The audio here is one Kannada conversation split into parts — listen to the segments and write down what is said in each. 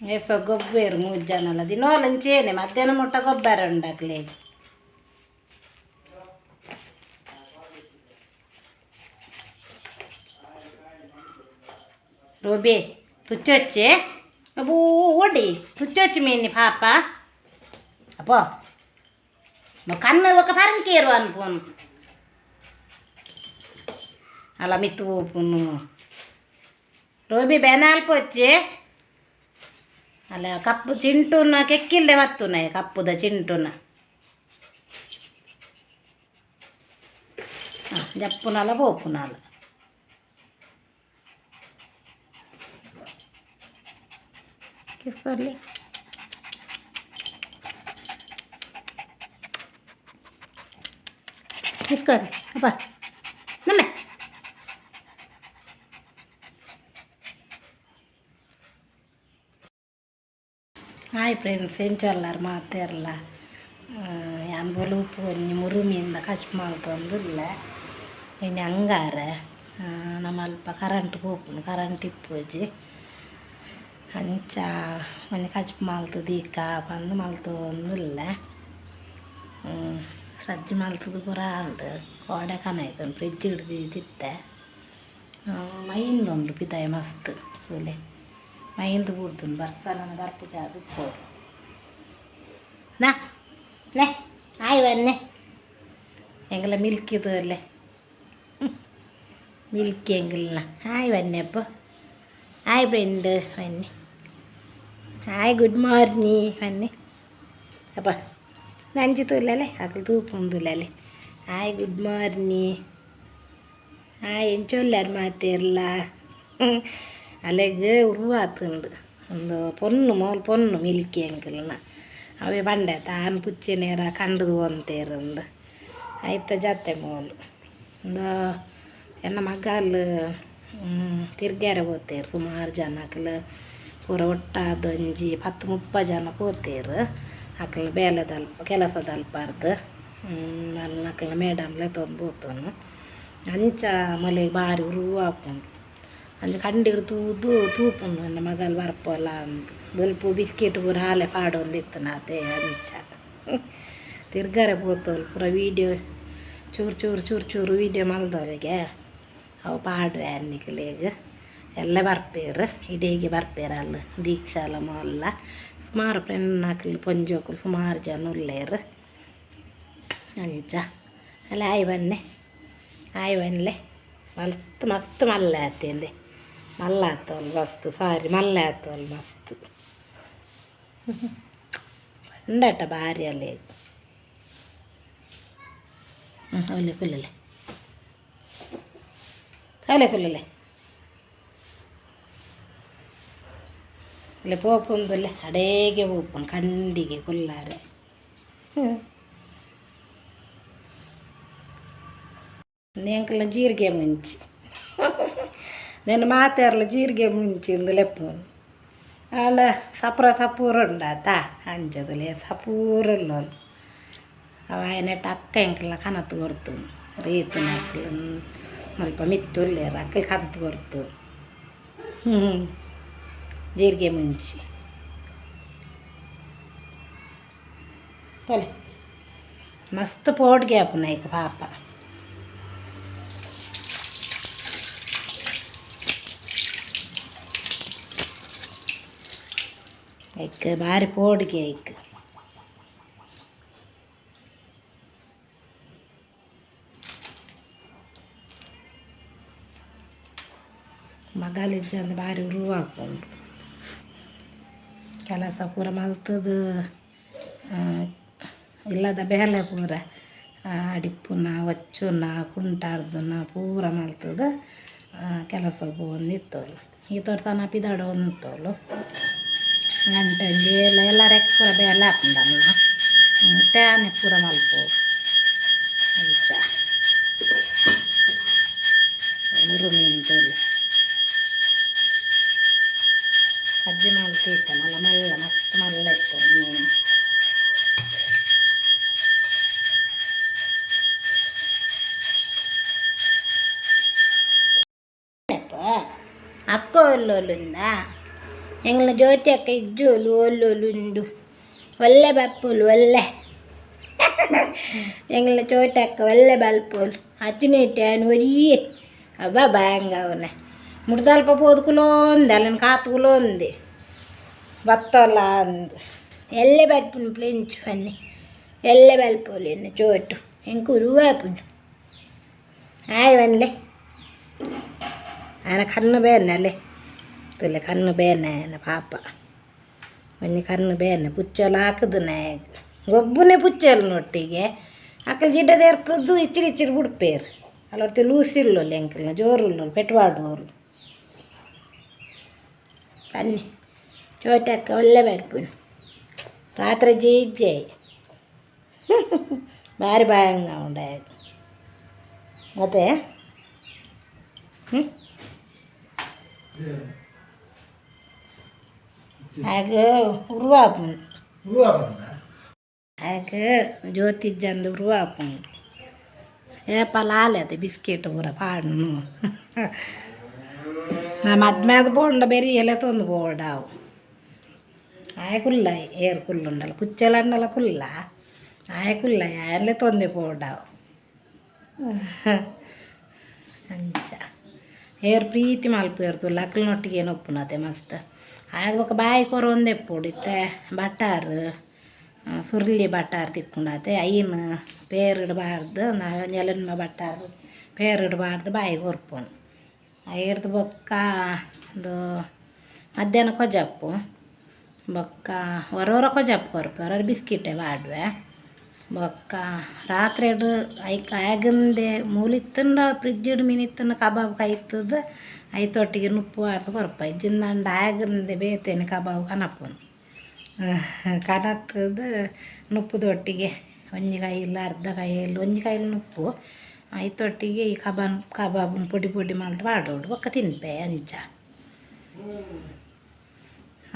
ಏಸೋ ಗೊಬ್ಬರ 3 ಜನಲ್ಲ ದಿನೋಲಂಚೇನೆ ಮಧ್ಯಾಹ್ನ ಮುಟ್ಟ ಗೊಬ್ಬರ ಉಂಡಾಕ್ಲೆ ರೋಬೆ ತುಚ್ಚೊಚ್ಚೆ ಅಬ್ಬೂ ಓಡಿ ತುಚ್ಚೊಚ್ಚಿ ಮೀನಿ ಪಾಪ ಅಪ್ಪ కన్ను ఒక పరంకేరు అనుకోను అలా మిత్తు పోపును రోబి బెనాల్పొచ్చే అలా కప్పు చింటున్న కెక్కిళ్ళే వస్తున్నాయి కప్పుద చింటున్న జప్పునల పోపునాల తీసుకోలే తీసుకోండి అబ్బా నమ్మే ಹಾಯ್ ಫ್ರೆಂಡ್ಸ್ ಏನು ಚೊಲ್ಲಾರು ಮಾತಾರಲ್ಲ ಅನ್ಬೋಲು ಉಪ್ಪು ಒಂಜಿ ಮುರುಮಿಯಿಂದ ಕಚ್ ಮಲ್ತೊಂದುಲ್ಲ ಇನ್ನು ಹಂಗಾರ ನಮ್ಮ ಅಲ್ಪ ಕರೆಂಟ್ ಪೋಪುನು ಕರೆಂಟ್ ಇಪ್ಪೋಜಿ ಅಂಚ ಒಂಜಿ ಕಚ್ ಮಲ್ತದ ಈಕ ಬಂದು ಮಲ್ತೊಂದುಲ್ಲ ಸಜ್ಜಿ ಮಲ್ತದ ಪೂರ ಅಂದು ಕೋಡೆ ಕನಾಯ್ತು ಫ್ರಿಜ್ ಹಿಡ್ದು ತಿತ್ತೆ ಮೈಂದು ಪಿದಾಯ ಮಸ್ತ್ ಸೂಲೆ ಮೈಂದು ಬುಡ್ದು ಬರ್ಸನ ಬರ್ಪು ಜಾದು ಪೋರು ನಾ ಲೇ ಆಯ್ ಬನ್ನೆ ಎಂಗಲ ಮಿಲ್ಕಿದು ಅಲ್ಲೇ ಮಿಲ್ಕಿ ಎಂಗಿಲ್ಲ ಹಾಯ್ ಬನ್ನೆಪ್ಪ ಹಾಯ್ ಫ್ರೆಂಡ್ ಬನ್ನಿ ಹಾಯ್ ಗುಡ್ ಮಾರ್ನಿಂಗ್ ಬನ್ನಿ ಅಪ್ಪ ನಂಜಿ ತೂಲಲೆ Akal ತೂಪುಂದುಲಲೆ hi good morning hi ಎಂಚೊಲ್ಲಾರು ಮಾತೇರ್ಲ ಅಲೆಗೆ ಉರುವಾತುಂಡು ಒಂದು ಪೊನ್ನು ಮಿಲ್ಕಿ ಅಂಕಲ್ನ ಅವೇ ಬಂಡೆ ತಾನು ಪುಚ್ಚಿ ನೇರ ಕಂಡದು ಅಂತೇರಂದು ಆಯ್ತ ಜಾತೆ ಮೋಲು ಒಂದು ಎನ್ನ ಮಗಲು ತಿರ್ಗ್ಯಾರೆ ಹೋಗ್ತೇರು ಸುಮಾರು ಜನ ಅಕಲು ಪೂರ ಒಟ್ಟಾದೊಂಜಿ 10-30 ಜನ ಹೋಗ್ತೇರು ಅಕಲ್ ಬೇಲೆದಲ್ಪ ಕೆಲಸದಲ್ಪಾರ್ದು ನನ್ನ ಅಕಲ್ನ ಮೇಡಮ್ಲೆ ತೊಂದು ಹೋಗ್ತಾನು ಅಂಚ ಮಲೆಗೆ ಭಾರಿ ಉರುವಾಪುಂಡು ಅಂಚ ಕಂಡಿಡು ತೂಪುಂಡು ನನ್ನ ಮಗಲು ಬರ್ಪೋಲ್ಲ ಅಂತ ಬಲ್ಪು ಬಿಸ್ಕೆಟ್ ಪೂರ ಹಾಲೆ ಪಾಡೊಂದಿತ್ತು ಅದೇ ಅಂಚ ತಿರ್ಗಾರೆ ಪೋತೋಲು ಪೂರ ವೀಡಿಯೋ ಚೂರು ವೀಡಿಯೋ ಮಲ್ದವ್ರಿಗೆ ಅವು ಪಾಡುವೆ ಅನ್ನಿಕಲೇಗೆ ಎಲ್ಲ ಬರ್ಪೇರು ಇಡೀಗೆ ಬರ್ಪೇರಲ್ಲ ದೀಕ್ಷಾಲ ಮೊಲ್ಲ ಸುಮಾರು ಫ್ರೆಂಡ್ ಹಾಕಲಿ ಪೊಂಜೋಕಲು ಸುಮಾರು ಜನ ಉಳ್ಳೇರು ಅಂಚ ಅಲ್ಲ ಆಯ್ ಬನ್ನೆ ಮಸ್ತ್ ಮಲ್ಲೆ ಆತೇಂದೆ ಮಲ್ಲ ಆತವಲ್ ಮಸ್ತ್ ಸಾರಿ ಮಲ್ಲೆ ಆತವಲ್ ಮಸ್ತ್ ಉಂಡಾಟ ಭಾರಿ ಅಲ್ಲೇ ಒಳ್ಳೆ ಕುಲ್ಲಲೆ ಅಲ್ಲೇ ಪೋಪುಂದಲ್ಲೇ ಅಡೇಗೆ ಪೋಪುನ್ ಕಂಡಿಗೆ ಕುಲ್ಲಾರೆ ನೆಂಕಲ ಜೀರಿಗೆ ಮುಂಚಿ నేను మాతేర్ల జీరిగే ముంచింది లెప్పును ఆడ సపూరు ఉండత అంచదులే సపూరులో అవి ఆయన అక్క ఇంకల కనత్తు కొడుతుంది రీతి నక్కలు మళ్ళీ మిత్తులేరు అక్కలు కత్తు కొడుతుంది జీరిగే ముంచి పోలే మస్తు పోటుగా అప్పున్నాయి పాప ಐಕ್ ಭಾರಿ ಪೋಡಿಗೆ ಐಕ್ ಮಗಲಿಜ್ಜಂದು ಭಾರಿ ಉರುವು ಹಾಕ್ಕೊಂಡು ಕೆಲಸ ಪೂರ ಮಲ್ತದು ಇಲ್ಲದ ಬೇಲೆ ಪೂರ ಅಡಿಪುನ ಒಚ್ಚುನ ಕುಂಟಾರ್ದುನ ಪೂರ ಮಲ್ತದು ಕೆಲಸ ಬಂದಿತ್ತೋಳು ಈ ತೋಟತನ ಪಿದಾಡ ಒಂತೋಳು ಗಂಟಂಜಿ ಎಲ್ಲಾರಕ್ಕೆ ಪೂರ ಬೇಲೆ ಹಾಕೊಂಡಲ್ಲ ತೇನೆ ಪೂರ ಮಲ್ಪೋದು ಅಂಚ ಮುರುಮಿಂತಲ್ಲಿ ಅಜ್ಜಿ ಮಲ್ತಿತ್ತ ಮಲ್ಲ ಮಸ್ತ್ ಮಲ್ಲ ಇತ್ತು ಮೀನು ಅಕ್ಕ ಒಲ್ಲೊಲ್ಲಿಂದ ಎಂಗ್ಲ ಜ್ಯೋತಿ ಅಕ್ಕ ಇಜ್ಜೋಲು ಒಲ್ಲೊಲುಂಡು ಒಳ್ಳೆ ಬಪ್ಪುಲು ಒಳ್ಳೆ ಎಂಗ್ಲ ಜ್ಯೋತಿ ಅಕ್ಕ ಒಳ್ಳೆ ಬಲ್ಪೋಲು ಅತ್ತಿನೇಟಾನು ಒರಿಯೇ ಅಬ್ಬ ಬಾಂಗ ಅವನ ಮುಡ್ದಲ್ಪ పోదుకులోంది అల్లని కాతుకులోంది బత్తోలా అంది ఎల్లె బల్పును ప్లేంచు అన్నీ ఎల్లె బల్పోలేను చోటు ఇంకురువాపును ఆయవన్లే ఆయన కన్ను బేనలే ತುಲೆ ಕಣ್ಣು ಬೇನೆ ಪಾಪ ಮೊನ್ನೆ ಕಣ್ಣು ಬೇನೆ ಪುಚ್ಚಲು ಹಾಕುದನೆ ಗೊಬ್ಬನೇ ಪುಚ್ಚಲು ನೊಟ್ಟಿಗೆ ಅಕ್ಕಲು ಜಿಡ್ಡದ ಇರ್ತದ್ದು ಇಚ್ಚಿಡಿ ಇಚ್ಚಿಡಿ ಬಿಡ್ಪೇರು ಅಲ್ಲೊರ್ತಿ ಲೂಸಿಲ್ಲೋಲ್ಲ ಎಂಕಲ್ನ ಜೋರುಲ್ಲ ಪೆಟ್ವಾಡುವರು ಬನ್ನಿ ಚೋಟಕ್ಕ ಒಳ್ಳೆ ಬರ್ಪುನು ರಾತ್ರಿ ಜೀಜ್ಜೆ ಭಾರಿ ಬಾಯಂಗ ಉಂಡ ಮತ್ತೆ ಹಾಗೆ ಉರುವಾಪುನು ಹಾಗೆ ಜ್ಯೋತಿ ಜಂದು ಉರುವಾಪುನು ಏಪಲಾಲೆ ಅದೇ ಬಿಸ್ಕೆಟ್ ಊರ ಪಾಡು ನಾ ಮದ್ಮೇದ ಬೋಂಡ ಬೇರೆ ಎಲೆ ತೊಂದು ಬೋಡಾವು ಆಯ ಕುಲ್ಲ ಏರು ಕುಲ್ಲುಂಡಲ್ಲ ಕುಚ್ಚೆಲಂಡಲ್ಲ ಕುಲ್ಲ ಆಯ ಕುಲ್ಲ ಎಲೆ ತೊಂದೆ ಬೋಡಾವು ಅಂಚ ಏರು ಪ್ರೀತಿ ಮಲ್ಪೇರ್ತು ಲಕ್ಕಲ್ನೊಟ್ಟಿಗೆ ಏನು ಒಪ್ಪುನತೆ ಮಸ್ತ್ ಆಗ ఒక ಬಾಯಿ ಕೊರ ಒಂದೇ ಪುಡಿತ್ತೆ ಬಟಾರು ಸುರ್ಲಿ ಬಟಾರು ತಿಕ್ಕೊಂಡತೆ ಐನು ಪೇರಿಡಬಾರ್ದು ನಾವು ನೆಲನ ಬಟಾರು ಪೇರಿಡಬಾರ್ದು ಬಾಯಿ ಕೊರ್ಪುನು ಹಿಡ್ದು ಬೊಕ್ಕ ಒಂದು ಮಧ್ಯಾಹ್ನ ಕೊಜಪ್ಪು ಬೊಕ್ಕ ಹೊರವರ ಕೊಜಪ್ಪು ಕೊರ್ಪು ಹೊರ ಬಿಸ್ಕಿಟೆ ಬಾಡುವೆ ಬೊಕ್ಕ ರಾತ್ರಿ ಐಕ್ ಆಗಂದೆ ಮೂಲಿತ್ತಂಡ ಫ್ರಿಜ್ಜಿಡ್ ಮೀನಿತ್ತಂಡ ಕಬಾಬ್ ಕೈತದ ಐತೊಟ್ಟಿಗೆ ನುಪ್ಪು ಹಾಕಿ ಕೊರ್ಪ ಇಜ್ಜಿಂದಂಡ ಆಗಂದೆ ಬೇತೇನೆ ಕಬಾಬ್ ಕನಪ್ಪನು ಕನತ್ತದ ನುಪ್ಪುದೊಟ್ಟಿಗೆ ಒಂಜಿಕಾಯಿಲ್ಲ ಅರ್ಧ ಕಾಯಿಲ್ಲ ಒಂಜಿಕಾಯಿಲ್ಲ ನುಪ್ಪು ಐತೊಟ್ಟಿಗೆ ಈ ಕಬಾಬ್ ಪುಡಿ ಪುಡಿ ಮಾಡ್ದು ಬಾಡೋಡು ಒಕ್ಕ ತಿನ್ಪೆ ಅಂಚ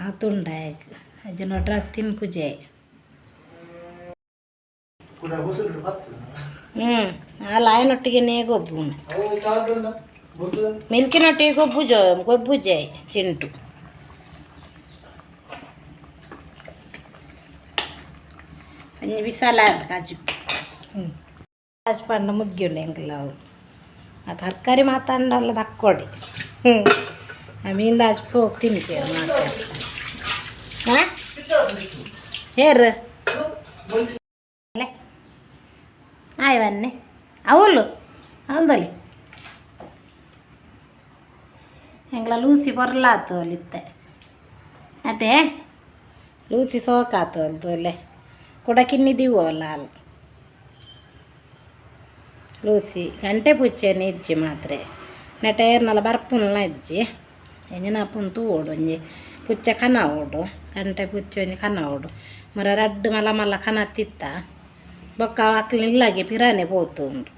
ಆ ತುಂಡ ಅಜ್ಜನ ಡ್ರೆಸ್ ತಿನ್ಪುಜೆ ಆ ಲಾಯನೊಟ್ಟಿಗೆ ಗೊಬ್ಬು ಮಿಲ್ಕಿನೊಟ್ಟಿಗೆ ಗೊಬ್ಬುಜೆ ಚಿಂಟು ಒಂಜಿ ಬಿಸಾಲ ಕಾಜು ಕಾಜು ಪಂಡ ಮುಗ್ಗಿಂಡು ಎಂಕಲ್ಲ ಅವರು ಆ ತರಕಾರಿ ಮಾತಾಡಲ್ಲ ತಕ್ಕೊಡಿ ಆ ಮೀನು ದಾಜು ಹೋಗಿ ತಿಂತೇವೆ ಮಾತಾಡಿ ಹಾಂ ಹೇರು ಆಯ್ ಬನ್ನಿ ಅವಳು ಅವಲ್ದಲ್ಲಿ ಎಂಗ್ಲ ಲೂಸಿ ಬರಲಾತು ಅಲ್ಲಿತ್ತೆ ಅದೇ ಲೂಸಿ ಸೋಕಾತು ಅಲ್ದು ಅಲ್ಲೇ ಕೊಡಕಿನ್ನಿದ್ದೀವೋ ಅಲ್ಲ ಅಲ್ಲಿ ಲೂಸಿ ಗಂಟೆ ಪುಚ್ಚೆನೆ ಇಜ್ಜಿ ಮಾತ್ರೆ ನೆಟೇರ್ನಲ್ಲ ಬರ್ಪುನಲ್ಲ ಇಜ್ಜಿ ಎಂಜಿನಪ್ಪನ ತೂಡು ಒಂಜಿ ಪುಚ್ಚ ಕನ ಓಡು ಗಂಟೆ ಪುಚ್ಚೆ ಒಂಜಿ ಕನ ಓಡು ಮರ ರಡ್ಡು ಮಲ ಮಲ್ಲ ಕನ ತಿತ್ತ ಬೊಕ್ಕ ಅಕ್ಲಿನ ಇಲ್ಲಾಗೆ ಪಿರಾನೆ ಪೋತು ಉಂಡು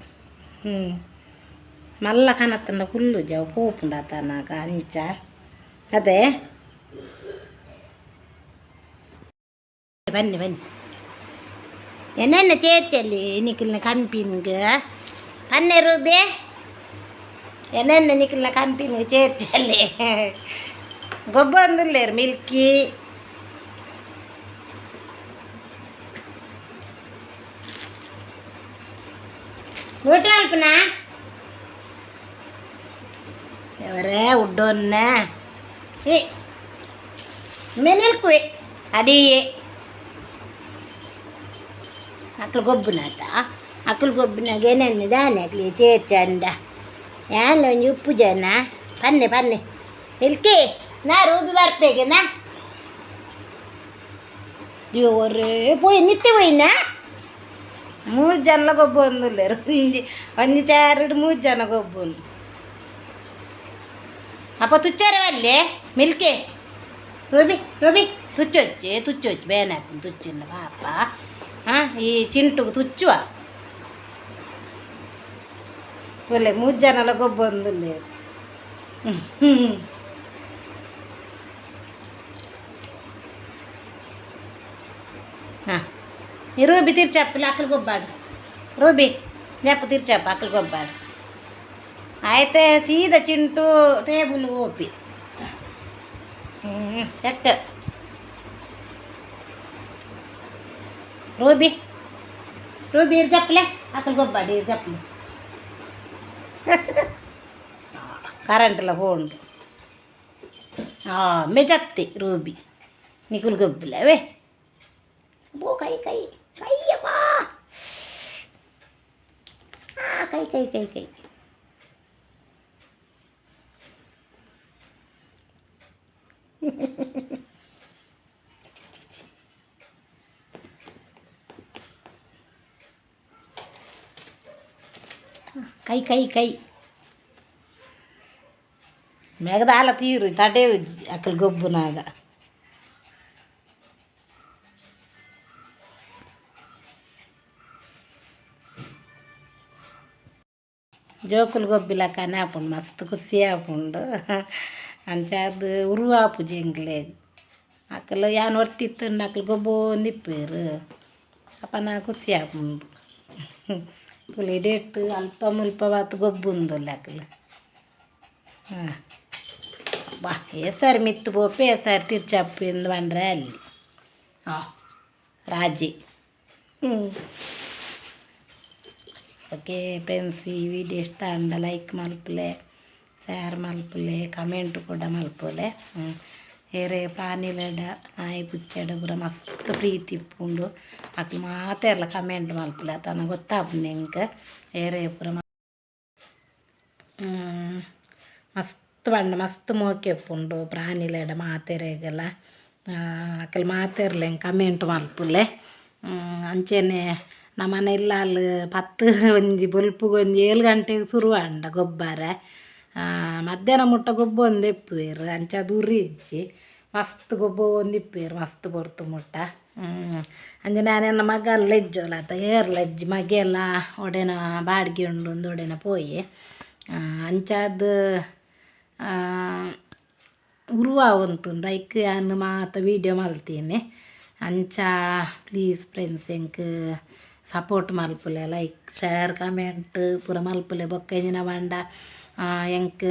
ಮಲ್ಲ ಕನತ್ತಂಡ ಫುಲ್ಲು ಜವ ಪೋಪುಂಡತನಾಗ ಅಂಚ ಅದೇ ಬನ್ನಿ ಬನ್ನಿ ಎನ್ನೆನ್ನ ಚೇರ್ಚಲ್ಲಿ ನಿಖಿಲ್ನ ಕಂಪಿನ್ಗ ಪನ್ನೆ ರೂಬೆ ಎನ್ನೆನ್ನ ನಿಖಿಲ್ನ ಕಂಪಿನ್ಗ ಚೇರ್ಚಲ್ಲಿ ಗೊಬ್ಬೊಂದುಲ್ಲೇರು ಮಿಲ್ಕಿ ಊಟ ಅಲ್ಪನ ఎవరే ఉడ్డోన్న మెనెల్కువే అది అక్కలు గొబ్బునాట అక్కలు గొబ్బునాక ఏనన్ని దాని అక్కలు చేర్చండ యాన్లో ఉప్పు జన పన్నే పన్నే మిల్కి నా రూబి ಬರ್ಬೇಕೇನಾ ದೇವರೇ పోయి ನಿತ್ಯ పోయినా 3 ಜನ ಗೊಬ್ಬು ಅಂದುಲ್ಲೇರು ಒಂಜಿ ಚಾರಡು 3 ಜನ ಗೊಬ್ಬು ಅಪ್ಪ ತುಚ್ಚಾರವಲ್ಲೇ ಮಿಲ್ಕೆ ರೂಬಿ ತುಚ್ಚೊಚ್ಚಿ ಬೇನೆ ಹಾಕ್ತೀನಿ ತುಚ್ಚಿನ ಪಾಪ ಹಾಂ ಈ ಚಿಂಟುಗೆ ತುಚ್ಚುವ ಒಳ್ಳೆ 3 ಜನ ಗೊಬ್ಬು ಅಂದುಲ್ಲೇರು ಹಾಂ ಈ ರೂಬಿ ತಿರ್ಚಪ್ಪಿಲ್ಲ ಅಕ್ಕಲು ಗೊಬ್ಬಾಡು ರೂಬಿ ನೆಪ್ಪ ತಿರ್ಚಪ್ಪ ಅಕ್ಕಲು ಗೊಬ್ಬಾಡು ಆಯ್ತೆ ಸೀದಾ ಚಿಂಟು ಟೇಬಲ್ ಓಪಿ ಚಕ್ಕ ರೂಬಿ ರೂಬಿ ಇರ್ ಜಪ್ಲೆ ಅಕ್ಕಲ್ ಗೊಬ್ಬಾಡಿ ಇರ್ ಜಪ್ಲೆ ಕರೆಂಟ್ಲ ಹೋಂಡು ಮೆಜತ್ತಿ ರೂಬಿ ನಿಕುಲ್ ಗೊಬ್ಬಲೆ ಅವೇ ಬೋ ಕೈ ಕೈ ಕೈಯಪ್ಪ ಕೈ ಕೈ ಕೈ ಕೈ ಕೈ ಕೈ ಕೈ ಮೆಗದಾಲ ತೀರು ತಟೆ ಅಕ್ಕಲ್ ಗೊಬ್ಬುನಾಗ ಜೋಕುಲು ಗೊಬ್ಬಿಲಕ್ಕ ನಾಪುಂಡು ಮಸ್ತ್ ಖುಷಿ ಆಪುಂಡು ಅಂಚಾದ ಉರುವಾಪು ಜಂಗ್ಲೆ ಅಕ್ಕಲು ಯಾನ್ ಹೊರ್ತಿತ್ತು ಅಕ್ಕಲು ಗೊಬ್ಬು ನಿಪ್ಪೇರು ಅಪ್ಪನ ಖುಷಿ ಆಪುಂಡು ಕುಲಿ ಡೇಟ್ ಅಲ್ಪ ಮುಲ್ಪ ಬಾತು ಗೊಬ್ಬು ಉಂದುಲ್ಲ ಅಕ್ಕಲು ಹಾಂ ಬಾ ಏಸಾರಿ ಮಿತ್ತು ಬೋಪೆ ಏಸಾರಿ ತಿರ್ಚಪ್ಪಿಂದು ಬಂದರೆ ಅಲ್ಲಿ ರಾಜಿ ಓಕೆ ಫ್ರೆಂಡ್ಸ್ ಈ ವಿಡಿಯೋ ಇಷ್ಟ ಅಂದ ಲೈಕ್ ಮಲ್ಪಲೆ ಶೇರ್ ಮಲ್ಪಲೆ ಕಮೆಂಟ್ ಕೂಡ ಮಲ್ಪಲೆ ಏರೆ ಪ್ರಾಣಿಲೆಡ ನಾಯಿ ಪುಚ್ಚೆಡ ಪೂರ ಮಸ್ತ್ ಪ್ರೀತಿ ಇಪ್ಪುಂಡು ಅಕ್ಲು ಮಾತೆ ಇರಲ್ಲ ಕಮೆಂಟ್ ಮಲ್ಪಲೆ ತನ ಗೊತ್ತಾಪು ನಿಂಗೆ ಏರೆ ಪೂರ ಮಸ್ತ್ ಬಂಡ ಮಸ್ತ್ ಮೋಕೆ ಉಪ್ಪುಂಡು ಪ್ರಾಣಿಲೆಡ ಮಾತೆರೆಗೆಲ್ಲ ಅಕ್ಕಲ್ ಮಾತೆರ್ಲೆ ಕಮೆಂಟ್ ಮಲ್ಪುಲೆ ಅಂಚೆನೆ ನಮ್ಮನೆ ಇಲ್ಲ ಅಲ್ಲಿ 10 ಒಂಜಿ ಬೊಲ್ಪುಗೊಂಜಿ 7 ಗಂಟೆಗೆ ಶುರುವಾಂಡ ಗೊಬ್ಬರ ಮಧ್ಯಾಹ್ನ ಮುಟ್ಟ ಗೊಬ್ಬ ಒಂದು ಇಪ್ಪುವೇರು ಅಂಚ ದೂರಿ ಇಜ್ಜಿ ಮಸ್ತ್ ಗೊಬ್ಬ ಒಂದು ಇಪ್ಪೇರು ಮಸ್ತ್ ಬೊರ್ತು ಮುಟ್ಟ ಅಂಜ ನಾನೆಲ್ಲ ಮಗ ಎಲ್ಲ ಇಜ್ಜೋಲ್ಲ ಆತ ಏರ್ಲ ಇಜ್ಜಿ ಮಗೆಲ್ಲ ಒಡೆನ ಬಾಡಿಗೆ ಉಂಡು ಒಂದು ಒಡೆನ ಪೋಯಿ ಅಂಚಾದ ಉರುವ ಒಂತುಂಡು ಐಕ್ ನಾನು ಮಾತ ವೀಡಿಯೋ ಮಲ್ತೀನಿ ಅಂಚ ಪ್ಲೀಸ್ ಫ್ರೆಂಡ್ಸ್ ಎಂಕ್ ಸಪೋರ್ಟ್ ಮಲ್ಪುಲೆ ಲೈಕ್ ಶೇರ್ ಕಮೆಂಟ್ ಪೂರ ಮಲ್ಪುಲೆ ಬೊಕ್ಕ ಇಂಜಿನ ಬಂಡ ಎಂಕ್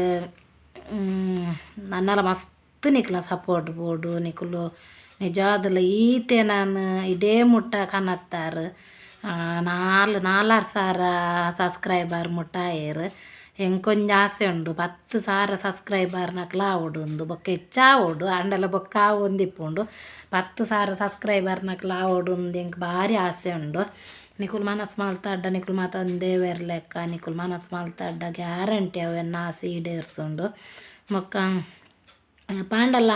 ನನ್ನಲ ಮಸ್ತ್ ನಿಕ್ಲ ಸಪೋರ್ಟ್ ಬೋಡು ನಿಕುಲು ನಿಜವಾದಲ್ಲ ಈತೆ ನಾನು ಇದೇ ಮುಟ್ಟ ಕನತ್ತಾರು 4,000 ಸಬ್ಸ್ಕ್ರೈಬರ್ ಮುಟ್ಟ ಆಯರು ಎಂಕೊಂಜ ಆಸೆ ಉಂಡು 10,000 ಸಬ್ಸ್ಕ್ರೈಬರ್ ನಕ್ಲ ಆವೊಡು ಉಂದು ಬೊಕ್ಕ ಹೆಚ್ಚಾವೊಡು ಅಂಡಲ ಬೊಕ್ಕ ಒಂದಿಪ್ಪುಂಡು 10,000 ಸಬ್ಸ್ಕ್ರೈಬರ್ ನಕ್ಲ ಆವೊಡು ಉಂದು ಎಂಕ್ ಭಾರಿ ಆಸೆ ಉಂಡು ನಿಕುಲ್ ಮನಸ್ಸು ಮಲ್ತಾಡ್ಡ ನಿಕುಲ್ ಮಾತಂದೇ ಲೆಕ್ಕ ನಿಕುಲ್ ಮನಸ್ಸು ಮಲ್ತಾಡ್ಡ ಗ್ಯಾರಂಟಿ ಅವೆನ್ನ ಆಸೆ ಈಡೇರಿಸುಂಡು ಮೊಕ್ಕ ಪಾಂಡಲ್ಲ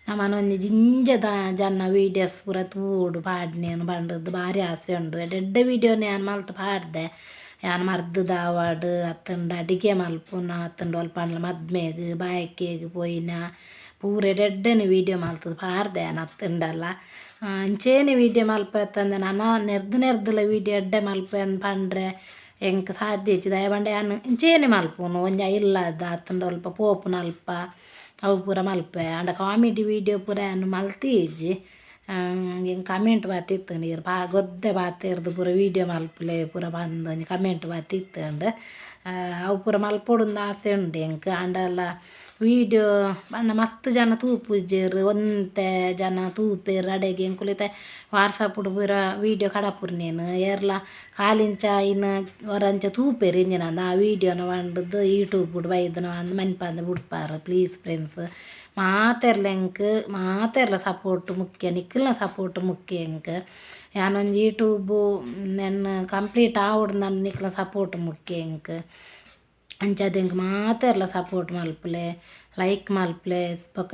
ನಮ್ಮನೊಂದು ಜಿಂಜದ ಜನ ವೀಡಿಯೋಸ್ ಪೂರ ತೂಡು ಪಾಡ್ನೇನು ಬಂಡದ್ದು ಭಾರಿ ಆಸೆ ಉಂಡು ಎಡ್ಡೆ ವೀಡಿಯೋನೇ ನಾನು ಮಲ್ತು ಪಾಡ್ದೆ ಯಾನ್ ಮರ್ದದ ಅವಾರ್ಡ್ ಅತ್ತಂಡು ಅಡಿಗೆ ಮಲ್ಪುನ ಅತ್ತಂಡು ಅಲ್ಪ ಮದ್ಮೆಗೆ ಬಾಯಕೆಗೆ ಪೋಯಿನ ಪೂರ ಎಡ್ಡೆನೆ ವೀಡಿಯೋ ಮಲ್ತದು ಪಾಡ್ದೆ ನಾನು ಅತ್ತಂಡಲ್ಲ ಅಂಚೇನೆ ವೀಡಿಯೋ ಮಲ್ಪ ಅಂತಂದೆ ನಾನು ನೆರ್ದಲ ವೀಡಿಯೋ ಎಡ್ಡೆ ಮಲ್ಪ ಅಂತ ಪಂಡ್ರೆ ಎಂಕ್ ಸಾಧ್ಯ ಹೆಚ್ಚು ದಯ ಬಂಡೆ ನಾನು ಇಂಚೇನೆ ಮಲ್ಪುನು ಒಂಜ ಇಲ್ಲದ ಅತ್ತಂಡು ಅಲ್ಪ ಪೋಪುನ ಅಲ್ಪ ಅವು ಪೂರ ಮಲ್ಪೆ ಅಂಡ ಕಾಮಿಡಿ ವೀಡಿಯೋ ಪೂರ ಏನು ಮಲ್ತೀಜಿ ಹಿಂಗೆ ಕಮೆಂಟ್ ಬಾತಿತ್ತು ನೀರು ಗೊದ್ದೆ ಬಾತಿರ್ದು ಪೂರ ವೀಡಿಯೋ ಮಲ್ಪಲೆ ಪೂರ ಬಂದು ಒಂಜಿ ಕಮೆಂಟ್ ಬಾತಿತ್ತಂಡು ಅವು ಪೂರ ಮಲ್ಪೊಡುಂದು ಆಸೆ ಉಂಡು ಎಂಕ್ ಅಂಡಲ್ಲ ವೀಡಿಯೋ ಬಣ್ಣ ಮಸ್ತ್ ಜನ ತೂಪುಜೇರು ಒಂತೆ ಜನ ತೂಪೇರು ಅಡೆಗೆ ಎಂಕುಲಿತ ವಾಟ್ಸಪ್ಪುಡು ಪೂರ ವೀಡಿಯೋ ಕಡಪುರು ನೀನು ಏರ್ಲ ಕಾಲಿಂಚ ಇನ್ನು ಹೊರಂಚ ತೂಪೇರು ಇಂಜಿನಂದು ಆ ವೀಡಿಯೋನ ಬಂಡದ್ದು ಯೂಟ್ಯೂಬ್ ಬೈದನ ಅಂದು ಮನ್ಪಂದು ಬಿಡ್ಪಾರು ಪ್ಲೀಸ್ ಫ್ರೆಂಡ್ಸ್ ಮಾತೆರ್ಲ ಸಪೋರ್ಟ್ ಮುಖ್ಯ ನಿಖಲ್ನ ಸಪೋರ್ಟ್ ಮುಖ್ಯ ಎಂಕ್ ಯಾನೊಂದು ಯೂಟ್ಯೂಬು ನೆನ್ನ ಕಂಪ್ಲೀಟ್ ಆವಡು ನನ್ನ ನಿಖಲ್ನ ಸಪೋರ್ಟ್ ಮುಖ್ಯ ಎಂಕ್ ಅಂಚ ಎಂಕ್ ಮಾತೆರ್ಲ ಸಪೋರ್ಟ್ ಮಲ್ಪಲೆ ಲೈಕ್ ಮಲ್ಪಲೆ ಬೊಕ್ಕ